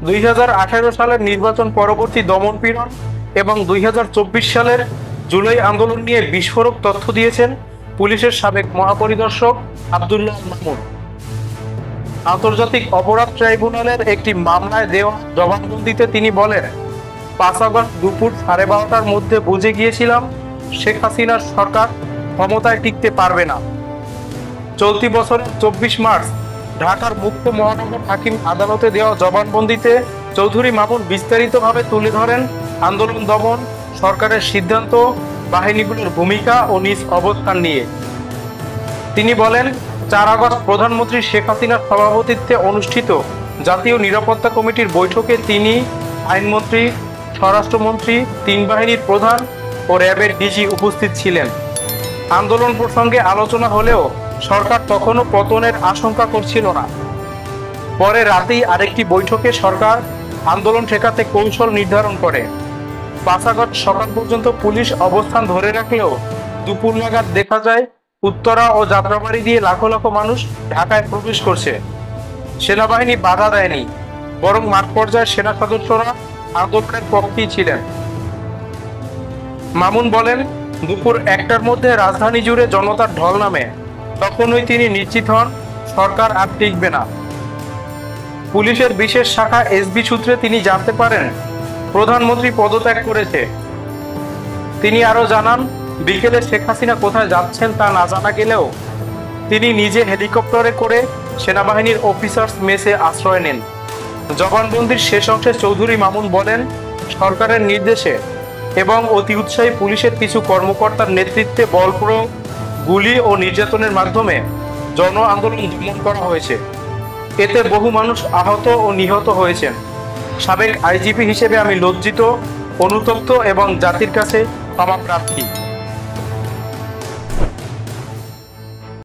2018 সালের নির্বাচন পরবর্তী দমনপীড়ন এবং 2024 সালের জুলাই আন্দোলন নিয়ে বিস্ফোরক তথ্য দিয়েছেন পুলিশের সাবেক মহাপরিদর্শক আব্দুল্লাহ আল মামুন। আন্তর্জাতিক অপরাধ ট্রাইব্যুনালের একটি মামলায় দেওয়া জবানবন্দিতে তিনি বলেন, 5 আগস্ট দুপুর 12:30টার মধ্যে বুঝে গিয়েছিলাম শেখ হাসিনার সরকার ক্ষমতায় টিকতে পারবে না। চলতি বছরের 24 মার্চ ঢাকার মুখ্য মহানগর হাকিম আদালতে দেওয়া জবানবন্দিতে চৌধুরী মামুন বিস্তারিতভাবে তুলে ধরেন আন্দোলন দমন, সরকারের সিদ্ধান্ত, বাহিনীগুলোর ভূমিকা ও নিজ অবস্থান নিয়ে। তিনি বলেন, 4 আগস্ট প্রধানমন্ত্রী শেখ হাসিনার সভাপতিত্বে অনুষ্ঠিত জাতীয় নিরাপত্তা কমিটির বৈঠকে তিনি, আইনমন্ত্রী, স্বরাষ্ট্রমন্ত্রী, 3 বাহিনীর প্রধান ও র্যাবের ডিজি উপস্থিত ছিলেন। আন্দোলন প্রসঙ্গে আলোচনা হলেও সরকার তখনও পতনের আশঙ্কা করছিল না। পরে রাতেই আরেকটি বৈঠকে সরকার আন্দোলন ঠেকাতে কৌশল নির্ধারণ করে। 5 আগস্ট সকাল পর্যন্ত পুলিশ অবস্থান ধরে রাখলেও দুপুর নাগাদ দেখা যায় উত্তরা ও যাত্রাবাড়ি দিয়ে লাখো লাখো মানুষ ঢাকায় প্রবেশ করছে। সেনাবাহিনী বাধা দেয়নি, বরং মাঠ পর্যায়ে সেনা সদস্যরা আন্দোলনের পক্ষেই ছিলেন। মামুন বলেন, দুপুর 1টার মধ্যে রাজধানী জুড়ে জনতার ঢল নামে। তখনই তিনি নিশ্চিত হন সরকার আর টিকবে না। পুলিশের বিশেষ শাখা এসবি সূত্রে তিনি জানতে পারেন প্রধানমন্ত্রী পদত্যাগ করেছে। তিনি আরো জানান, বিকেলে শেখ হাসিনা কোথায় যাচ্ছেন তা না জানা গেলেও তিনি নিজে হেলিকপ্টারে করে সেনাবাহিনীর অফিসার্স মেসে আশ্রয় নেন। জবানবন্দির শেষ অংশে চৌধুরী মামুন বলেন, সরকারের নির্দেশে এবং অতি উৎসাহী পুলিশের কিছু কর্মকর্তার নেতৃত্বে বল প্রয়োগ, গুলি ও নির্যাতনের মাধ্যমে জন আন্দোলন দমন করা হয়েছে। এতে বহু মানুষ আহত ও নিহত হয়েছেন। সাবেক আইজিপি হিসেবে আমি লজ্জিত, অনুতপ্ত এবং জাতির কাছে ক্ষমা প্রার্থী।